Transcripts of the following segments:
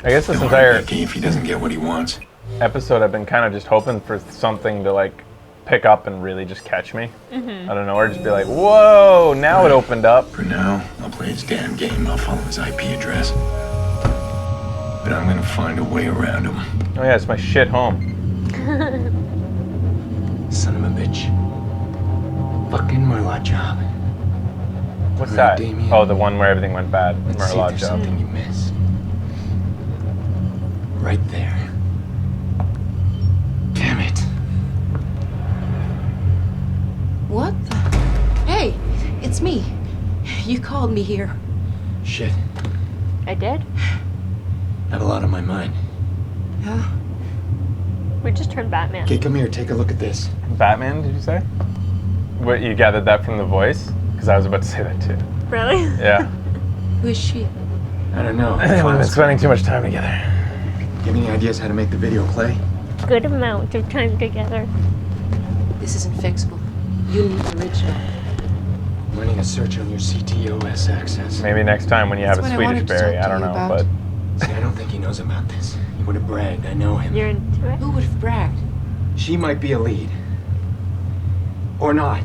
I guess this Don't entire worry, Mickey, if he doesn't get what he wants. episode I've been kind of just hoping for something to like pick up and really just catch me. I don't know, or just be like, whoa, now it opened up. For now, I'll play his damn game. I'll follow his IP address. But I'm gonna find a way around him. Oh yeah, it's my shit home. Son of a bitch. Fucking Murloc job. What's Right, that? Damien? Oh, the one where everything went bad. Let's see if Murloc there's job. something you missed. Right there. Damn it. What the? Hey, it's me. You called me here. Shit. I did? Have a lot on my mind. Yeah? We just turned Batman. Okay, come here, take a look at this. Batman, did you say? What, you gathered that from the voice? Because I was about to say that too. Really? Yeah. Who is she? I don't know. We've been spending too much time together. Give me any ideas how to make the video play? Good amount of time together. This isn't fixable. You need the original. I'm running a search on your CTOS access. Maybe next time when you That's have a what I Swedish wanted to berry. talk I to don't you know, about. but See, I don't think he knows about this. He would have bragged. I know him. You're into it? Who would have bragged? She might be a lead. Or not.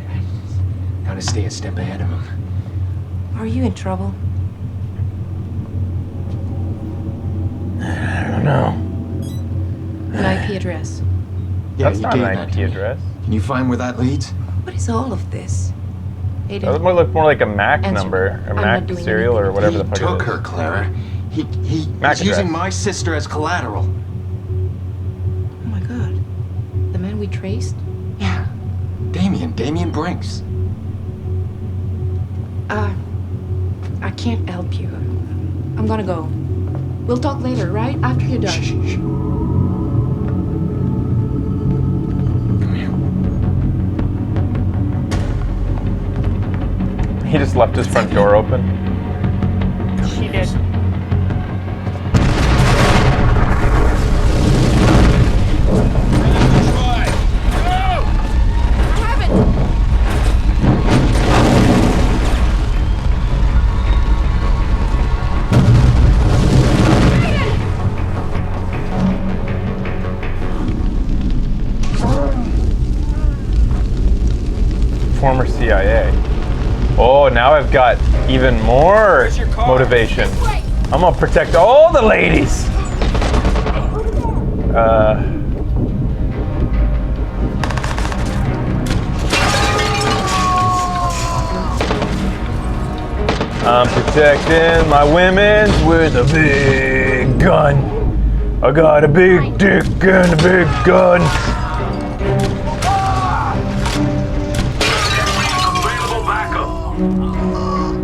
Gotta stay a step ahead of him. Are you in trouble? I don't know. An IP address. Yeah, That's you not gave an that IP to me. address. Can you find where that leads? What is all of this? That Aiden, would look more like a Mac Answer. number, or I'm Mac not doing serial, or anything. whatever He the fuck took it is. her, Clara. He's MAC using address. my sister as collateral. oh my god. The man we traced? Yeah. Damien Brinks. I can't help you. I'm gonna go. We'll talk later, right? After you're done. Shh. Come here. He just left his front door open. She did. Former CIA. Oh, now I've got even more motivation. I'm gonna protect all the ladies. I'm protecting my women with a big gun. I got a big dick and a big gun. Available backup.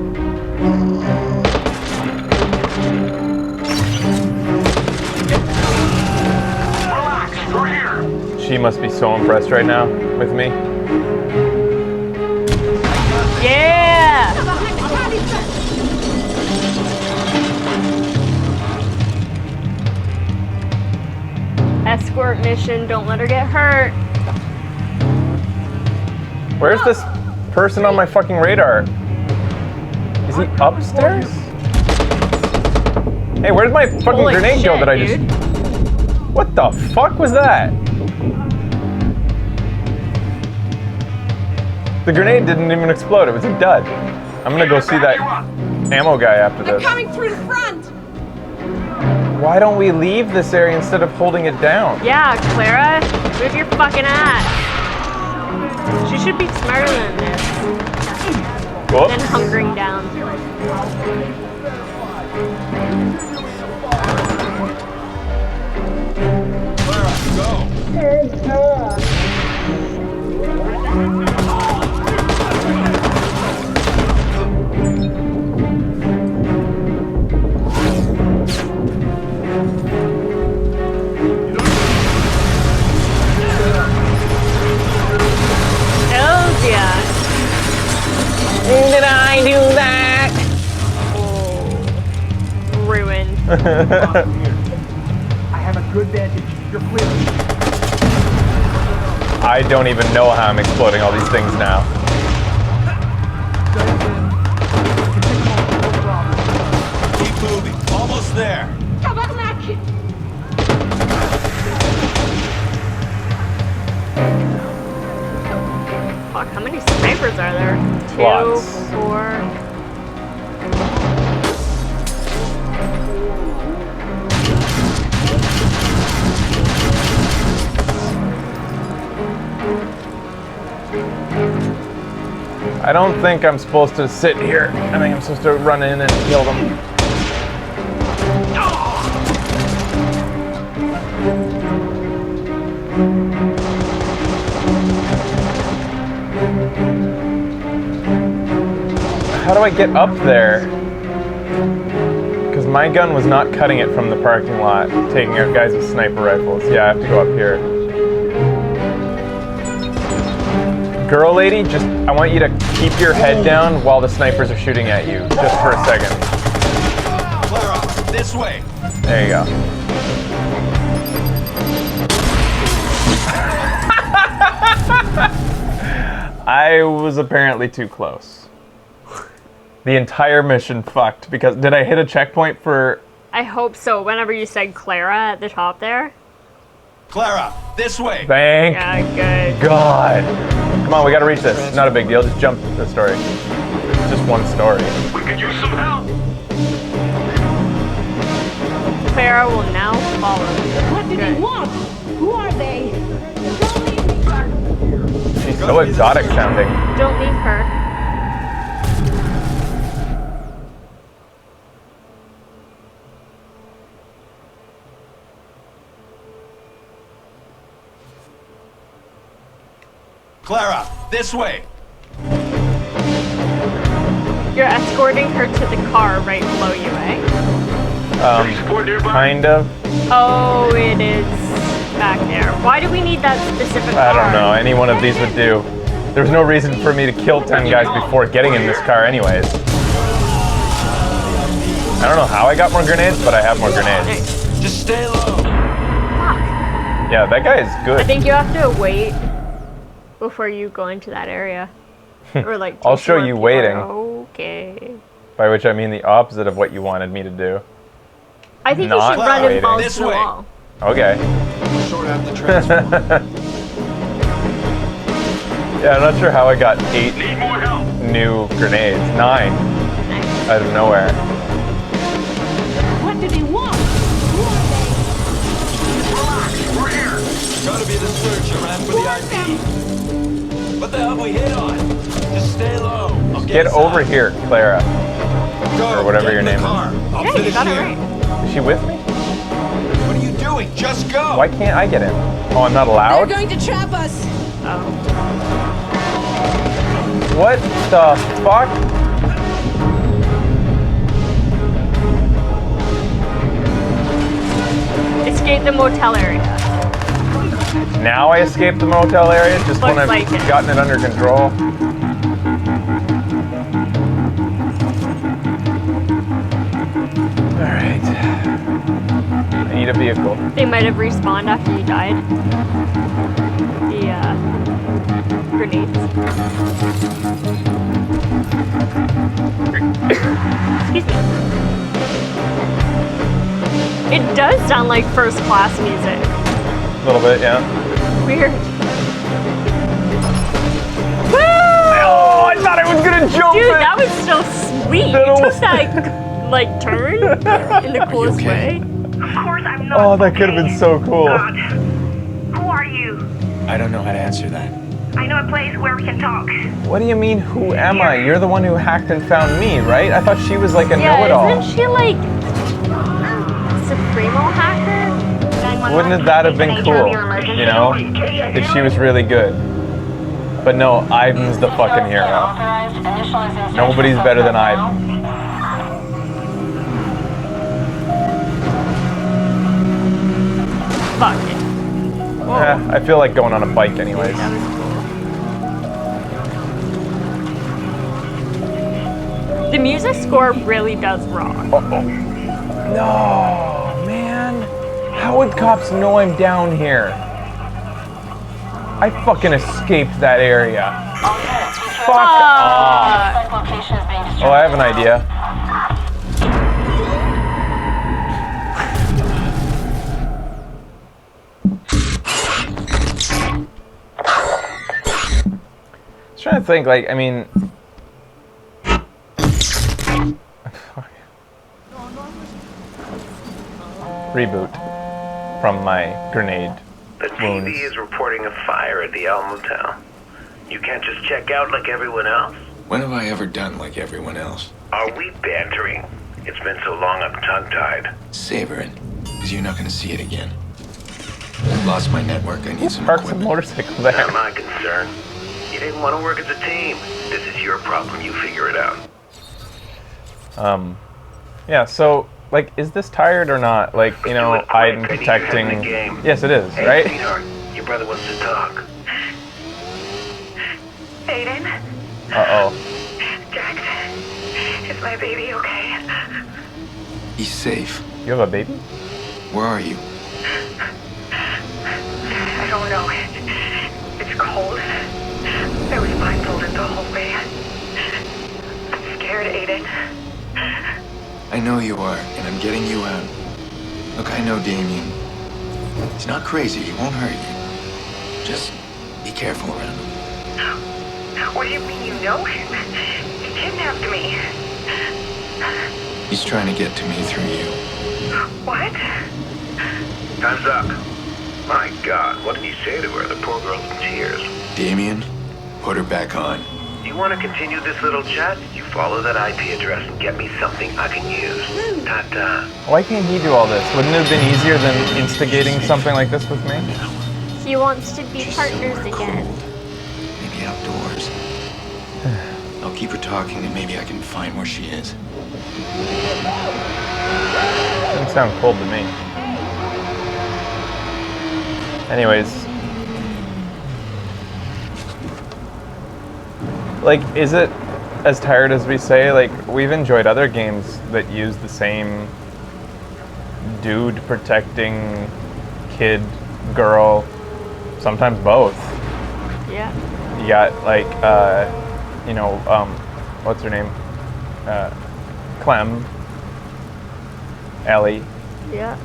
Relax, we're here. She must be so impressed right now with me. Yeah! Escort mission, don't let her get hurt. Where's this person on my fucking radar? Is he upstairs? Hey, where did my fucking Holy grenade go shit, that I dude. just... What the fuck was that? The grenade didn't even explode, it was a dud. I'm gonna go see that ammo guy after this. Coming through the front! Why don't we leave this area instead of holding it down? Yeah, Clara, move your fucking ass. She should be smarter than this. Than Whoops. hunkering down. Oh yeah. Did I do that? Oh. Ruined. I have a good vantage. You're clear. I don't even know how I'm exploding all these things now. Keep moving. Almost there. Tabarnak! are there? 2, Lots. 4. I don't think I'm supposed to sit here. I think I'm supposed to run in and kill them. How do I get up there? Because my gun was not cutting it from the parking lot, taking out guys with sniper rifles. Yeah, I have to go up here. Girl lady, just, I want you to keep your head down while the snipers are shooting at you, just for a second. Clara, this way. There you go. I was apparently too close. The entire mission fucked because, did I hit a checkpoint for... I hope so, whenever you said Clara at the top there. Clara, this way. Thank Yeah, good. God. Come on, we gotta reach this. Not a big deal, just jump the story. It's just one story. We could use some help. Clara will now follow you. What do they want? Who are they? She's so exotic sounding. Don't leave her. Clara, this way. You're escorting her to the car right below you, eh? Support nearby. Kind of. Oh, it is back there. Why do we need that specific car? I don't know, any one of these would do. There's no reason for me to kill 10 guys before getting in this car anyways. I don't know how I got more grenades, but I have more grenades. Nice. Just stay low. Fuck. Yeah, that guy is I good. think you have to wait before you go into that area. Or like I'll till show more you people waiting. are Okay. By which I mean the opposite of what you wanted me to do. I think Not you should run waiting. and fall This to the way. wall. Okay. Sort out the transfer. Yeah, I'm not sure how I got 8 Need more help. new grenades. 9 Nice. out of nowhere. What do they want? Who are they? Relax, we're here. Gotta be the search I ran for the ID. What the hell have we hit on? Just stay low. I'll Get us over out. here, Clara. Go, or whatever get your in the name is. car. I'll Yeah, you finish got it here. right. Is she with me? What are you doing? Just go. Why can't I get in? Oh, I'm not They're allowed? going to trap us. Oh. What the fuck? Escape the motel area. Now I escaped the motel area just when Looks I've like it. gotten it under control. Alright. I need a vehicle. They might have respawned after you died. The grenades. Excuse me. It does sound like first class music. A little bit, yeah. Weird. Oh, I thought I was gonna jump Dude, it! that was so sweet. That You almost- took that like turn in the coolest way. Of course I'm not. Oh, that could have been so cool. God. Who are you? I don't know how to answer that. I know a place where we can talk. What do you mean, who am I? You're the one who hacked and found me, right? I thought she was like a Yeah, know-it-all. isn't she like Supremo hacker? Wouldn't that have been cool, you know? If she was really good. But no, Ivan's the fucking hero. Nobody's better than Ivan. Fuck it. I feel like going on a bike anyways. That was cool. The music score really does rock. Uh-oh. No, man. How would cops know I'm down here? I fucking escaped that area. Fuck off. Oh, I have an idea. I was trying to to think, like, I mean... Reboot from my grenade The wounds. TV is reporting a fire at the Allentown. You can't just check out like everyone else. When have I ever done like everyone else? Are we bantering? It's been so long I'm tongue-tied. Savor it, because you're not going to see it again. I've lost my network. I need some Parks a equipment. motorcycle there. Not my concern. You didn't want to work as a team. This is your problem. You figure it out. Yeah, so, like, is this tired or not? Like, you know, Do it quick. I'm I need your head in protecting... the game. Yes, it is, Hey, right? sweetheart, your brother wants to talk. Aiden? Uh-oh. Jackson? Is my baby okay? He's safe. You have a baby? Where are you? I don't know. It's cold. I was blindfolded the whole way. I'm scared, Aiden. I know you are, and I'm getting you out. Look, I know Damien. He's not crazy. He won't hurt you. Just be careful around him. What do you mean you know him? He kidnapped me. He's trying to get to me through you. What? Time's up. My God, what did you say to her? The poor girl's in tears. Damien, put her back on. You want to continue this little chat? You follow that IP address and get me something I can use. Ta-ta. Why can't he do all this? Wouldn't it have been easier than instigating something like this with me? He wants to be partners again. Maybe outdoors. I'll keep her talking and maybe I can find where she is. Doesn't sound cold to me. Anyways. Like, is it as tired as we say? Like, we've enjoyed other games that use the same dude protecting kid, girl, sometimes both. Yeah. You got, like, you know, what's her name? Clem, Ellie. Yeah.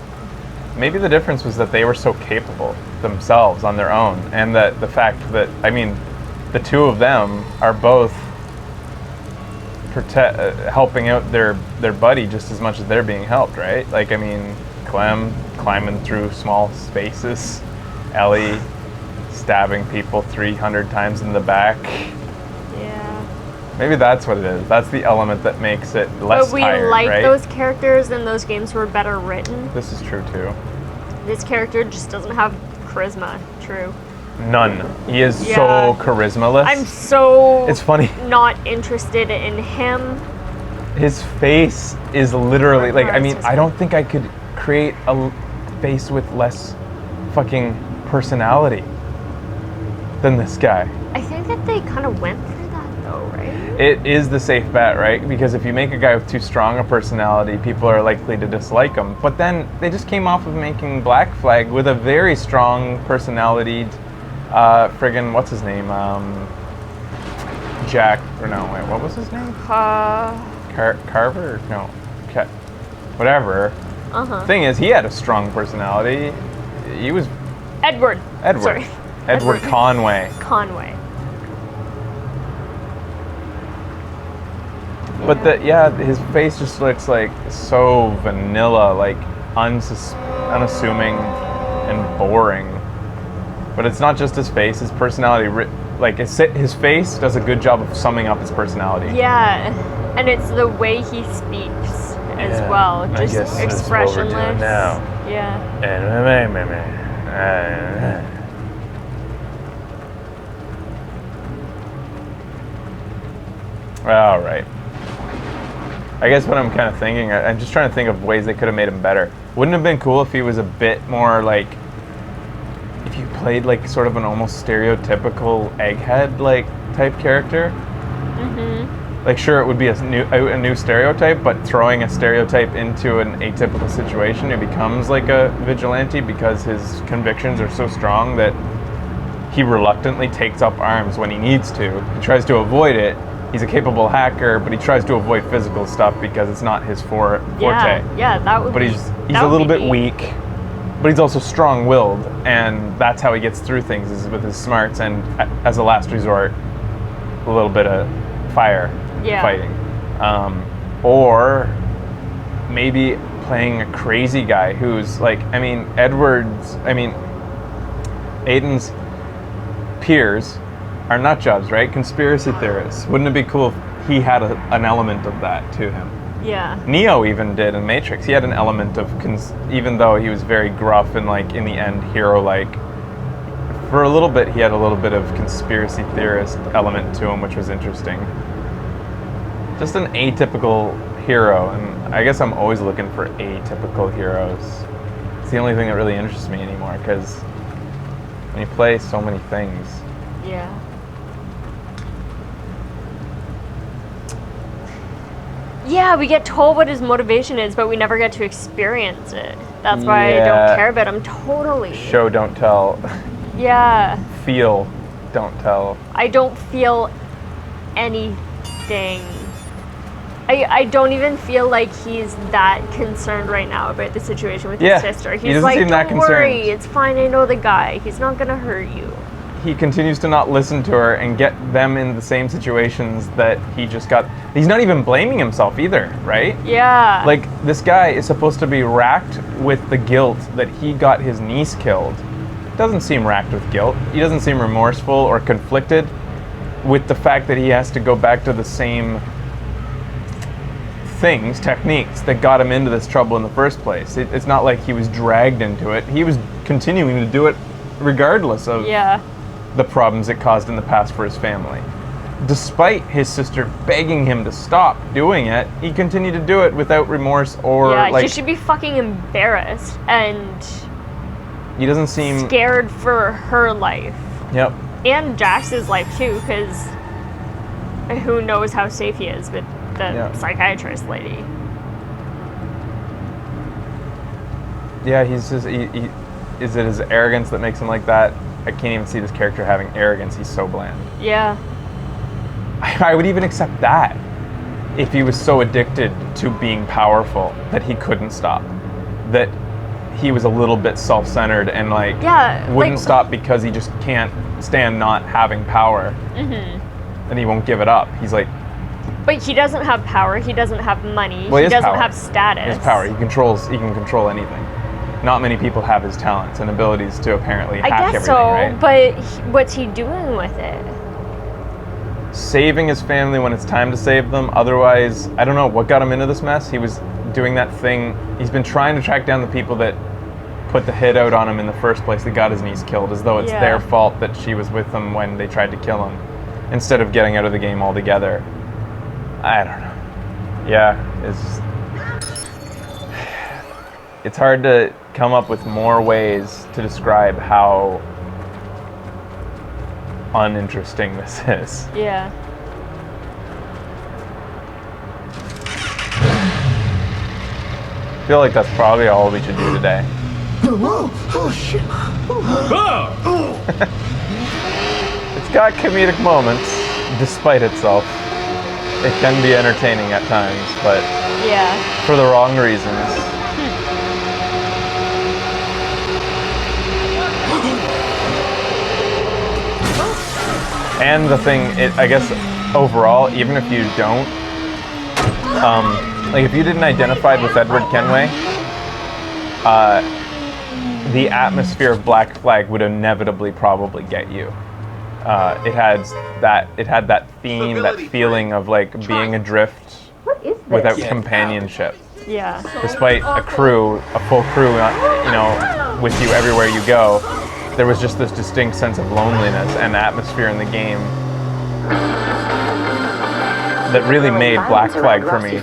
Maybe the difference was that they were so capable themselves on their own, and that the fact that, I mean, the two of them are both helping out their buddy just as much as they're being helped, right? Like, I mean, Clem climbing through small spaces, Ellie stabbing people 300 times in the back. Yeah. Maybe that's what it is. That's the element that makes it less But we tired, like right? those characters and those games were better written. This is true too. This character just doesn't have charisma. True. None. He is Yeah. so charismaless. I'm so It's funny. not interested in him. His face is literally like, I mean, His I don't think I could create a face with less fucking personality than this guy. I think that they kind of went for that though, right? It is the safe bet, right? Because if you make a guy with too strong a personality, people are likely to dislike him. But then they just came off of making Black Flag with a very strong personality. Friggin', what's his name? Jack, or no, wait, what was his name? Carver? No, whatever. Thing is, he had a strong personality. He was Edward. Edward. Sorry. Edward Conway. Conway. But his face just looks like so vanilla, like unassuming and boring. But it's not just his face; his personality. Like his face does a good job of summing up his personality. Yeah, and it's the way he speaks as well, I just guess that's what we're doing expressionless. now. Yeah. All right. I guess what I'm kind of thinking, I'm just trying to think of ways they could have made him better. Wouldn't it have been cool if he was a bit more like, if you played like sort of an almost stereotypical egghead like type character? Mm-hmm. Like, sure, it would be a new stereotype, but throwing a stereotype into an atypical situation, it becomes like a vigilante because his convictions are so strong that he reluctantly takes up arms when he needs to. He tries to avoid it. He's a capable hacker, but he tries to avoid physical stuff because it's not his forte. Yeah, that would. But he's a little bit weak, but he's also strong-willed, and that's how he gets through things, is with his smarts and, as a last resort, a little bit of fire Yeah. fighting. Or maybe playing a crazy guy who's like, Aiden's peers are nut jobs, right? Conspiracy theorists. Wouldn't it be cool if he had an element of that to him? Yeah. Neo even did in Matrix. He had an element of, even though he was very gruff and like in the end hero-like, for a little bit he had a little bit of conspiracy theorist element to him, which was interesting. Just an atypical hero, and I guess I'm always looking for atypical heroes. It's the only thing that really interests me anymore, because when you play so many things. Yeah. Yeah, we get told what his motivation is, but we never get to experience it. That's why I don't care about him totally. Show, don't tell. Yeah. Feel, don't tell. I don't feel anything. I don't even feel like he's that concerned right now about the situation with his sister. He He's doesn't like, seem that don't worry, concerned. it's fine, I know the guy. He's not gonna hurt you. He continues to not listen to her and get them in the same situations that he just got. He's not even blaming himself either, right? Yeah. Like, this guy is supposed to be racked with the guilt that he got his niece killed. Doesn't seem racked with guilt. He doesn't seem remorseful or conflicted with the fact that he has to go back to the same techniques that got him into this trouble in the first place. It's not like he was dragged into it. He was continuing to do it regardless of the problems it caused in the past for his family. Despite his sister begging him to stop doing it, he continued to do it without remorse or he should be fucking embarrassed and he doesn't seem scared for her life. Yep. And Jax's life too, because who knows how safe he is with the psychiatrist lady. Yeah, he's just, is it his arrogance that makes him like that? I can't even see this character having arrogance. He's so bland. Yeah. I would even accept that if he was so addicted to being powerful that he couldn't stop. That he was a little bit self-centered and wouldn't stop because he just can't stand not having power. Mm-hmm. And he won't give it up. He's like... But he doesn't have power. He doesn't have money. Well, he doesn't power. have status. He has power. He can control anything. Not many people have his talents and abilities to apparently hack everything, right? But what's he doing with it? Saving his family when it's time to save them. Otherwise, I don't know what got him into this mess. He was doing that thing. He's been trying to track down the people that put the hit out on him in the first place that got his niece killed, as though it's their fault that she was with him when they tried to kill him, instead of getting out of the game altogether. I don't know. Yeah, it's hard to come up with more ways to describe how uninteresting this is. Yeah. I feel like that's probably all we should do today. Oh shit. It's got comedic moments, despite itself. It can be entertaining at times, but for the wrong reasons. And the thing, I guess, overall, even if you don't, if you didn't identify with Edward Kenway, the atmosphere of Black Flag would inevitably probably get you. It had that theme, that feeling of like being adrift without companionship. Yeah. Despite a full crew, with you everywhere you go, there was just this distinct sense of loneliness and atmosphere in the game that really made Black Flag for me.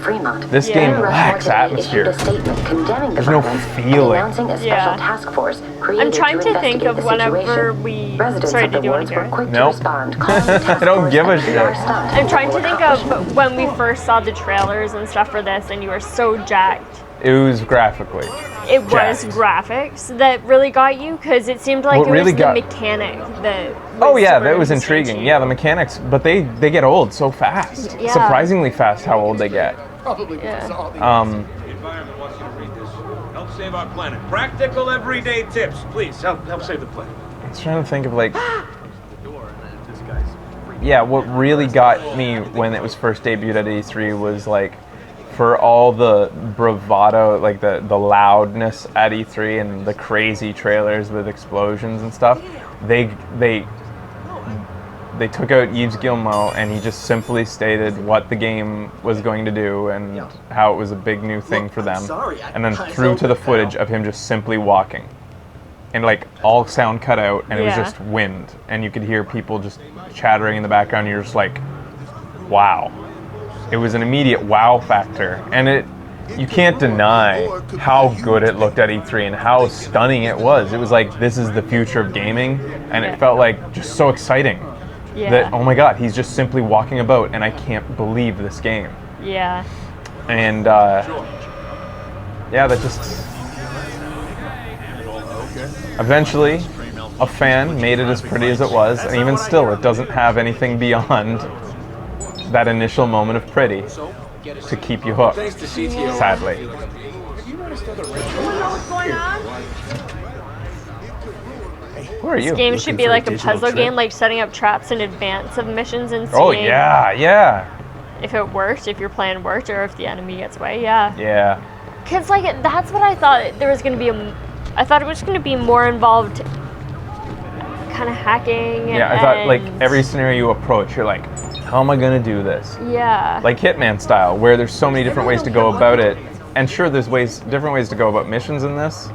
This game lacks atmosphere. There's no feeling. I'm trying to think of whenever we... Sorry, did you want to hear it? Nope. I don't give a shit. I'm trying to think of when we first saw the trailers and stuff for this and you were so jacked. It was graphically. It was graphics that really got you, because it seemed like it was the mechanic that that was intriguing. Yeah, the mechanics, but they get old so fast. Yeah. Surprisingly fast how old they get. Probably The environment wants you to read this. Help save our planet. Practical everyday tips. Please, help save the planet. I was trying to think of like... yeah, what really got me when it was first debuted at E3 was like, for all the bravado, like the loudness at E3 and the crazy trailers with explosions and stuff, they took out Yves Guillemot and he just simply stated what the game was going to do and how it was a big new thing for them. And then threw to the footage of him just simply walking. And like all sound cut out and it was just wind. And you could hear people just chattering in the background. You're just like, wow. It was an immediate wow factor. And you can't deny how good it looked at E3 and how stunning it was. It was like, this is the future of gaming. And it felt like just so exciting. Yeah. That, oh my god, he's just simply walking about and I can't believe this game. Yeah. And yeah, that just... Eventually, a fan made it as pretty as it was, and even still, it doesn't have anything beyond that initial moment of pretty to keep you hooked, sadly. Who are you? This game should be like a puzzle game, like setting up traps in advance of missions and seeing Oh yeah. if it worked, if your plan worked, or if the enemy gets away. Yeah. Yeah. Cause like that's what I thought there was gonna be. I thought it was gonna be more involved, kind of hacking. Yeah, I thought like every scenario you approach, you're like, how am I gonna do this? Yeah. Like Hitman style, where there's so many different ways to go about it. And sure, there's different ways to go about missions in this,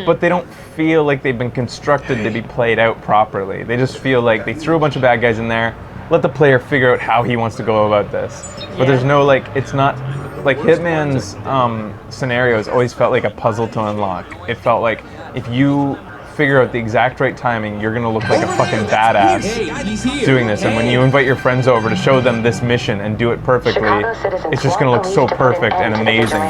but they don't feel like they've been constructed to be played out properly. They just feel like they threw a bunch of bad guys in there, let the player figure out how he wants to go about this. But there's no like, it's not, like Hitman's scenarios always felt like a puzzle to unlock. It felt like if you figure out the exact right timing, you're gonna look like a fucking badass doing this. And when you invite your friends over to show them this mission and do it perfectly, it's just gonna look so perfect and amazing.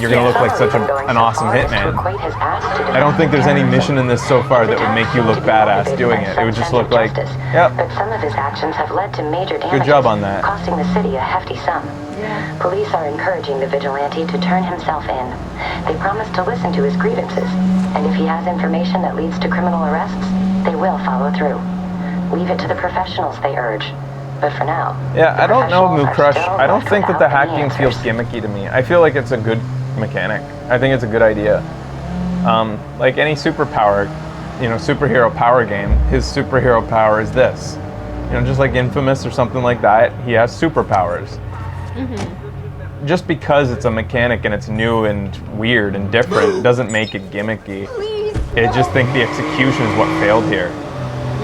You're gonna look like such an awesome hitman. I don't think there's any mission in this so far that would make you look badass doing it. It would just look like, yep. But some of his actions have led to major damage, good job on that. Costing the city a hefty sum. Police are encouraging the vigilante to turn himself in. They promise to listen to his grievances, and if he has information that leads to criminal arrests, they will follow through. Leave it to the professionals, they urge. But for now... Yeah, I don't know, Moo Crush. I don't think that the hacking feels gimmicky to me. I feel like it's a good mechanic. I think it's a good idea. Like any superpower, superhero power game, his superhero power is this. Just like Infamous or something like that, he has superpowers. Just because it's a mechanic and it's new and weird and different doesn't make it gimmicky. I just think the execution is what failed here.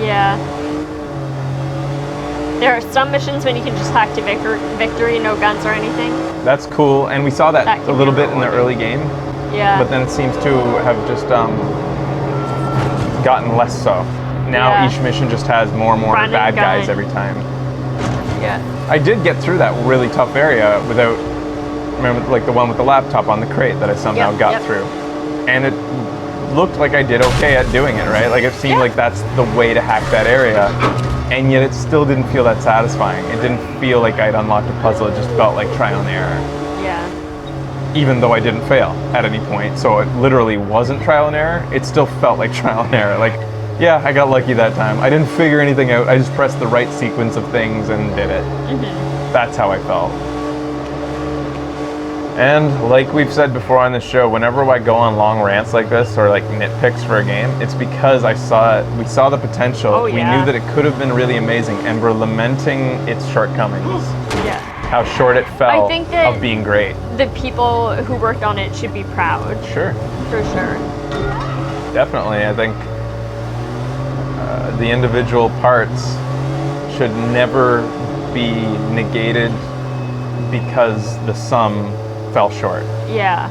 Yeah. There are some missions when you can just hack to victory, no guns or anything. That's cool, and we saw that a little bit in the early game. Yeah. But then it seems to have just gotten less so. Now each mission just has more and more bad guys every time. Yeah. I did get through that really tough area without, remember, like the one with the laptop on the crate that I somehow got through. And it looked like I did okay at doing it, right? Like it seemed like that's the way to hack that area. And yet it still didn't feel that satisfying. It didn't feel like I'd unlocked a puzzle. It just felt like trial and error. Yeah. Even though I didn't fail at any point. So it literally wasn't trial and error. It still felt like trial and error. Like, yeah, I got lucky that time. I didn't figure anything out. I just pressed the right sequence of things and did it. That's how I felt. And like we've said before on the show, whenever I go on long rants like this or like nitpicks for a game, it's because we saw the potential. We knew that it could have been really amazing, and we're lamenting its shortcomings. Yeah. How short it fell I think that of being great. The people who worked on it should be proud. Sure. For sure. Definitely, I think the individual parts should never be negated because the sum fell short. Yeah.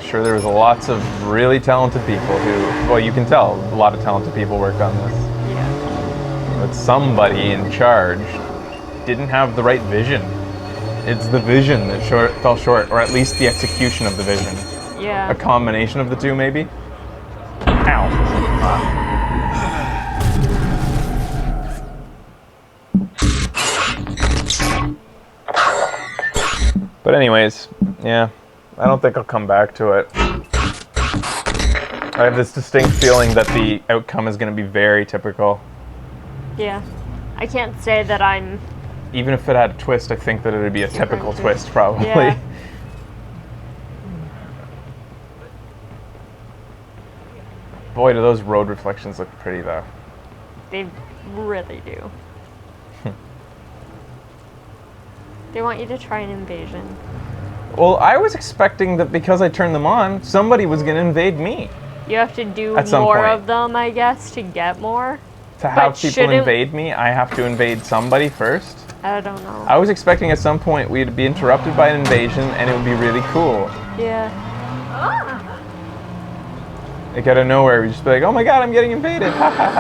Sure, there was lots of really talented people who, well, you can tell a lot of talented people worked on this. Yeah. But somebody in charge didn't have the right vision. It's the vision that fell short, or at least the execution of the vision. Yeah. A combination of the two, maybe? Ow. But anyways, yeah, I don't think I'll come back to it. I have this distinct feeling that the outcome is going to be very typical. Yeah. I can't say that I'm... Even if it had a twist, I think that it would be a typical twist, probably. Yeah. Boy, do those road reflections look pretty, though. They really do. They want you to try an invasion. Well, I was expecting that because I turned them on, somebody was going to invade me. You have to do At some more point. of them, I guess, to get more. To have But people shouldn't- invade me, I have to invade somebody first. I don't know. I was expecting at some point we'd be interrupted by an invasion and it would be really cool. Yeah. Like out of nowhere, we'd just be like, oh my god, I'm getting invaded, ha ha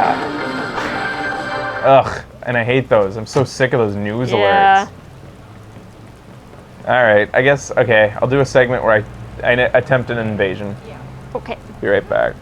ha. Ugh, and I hate those. I'm so sick of those news Yeah. alerts. Alright, I guess, okay, I'll do a segment where I attempt an invasion. Okay. Be right back.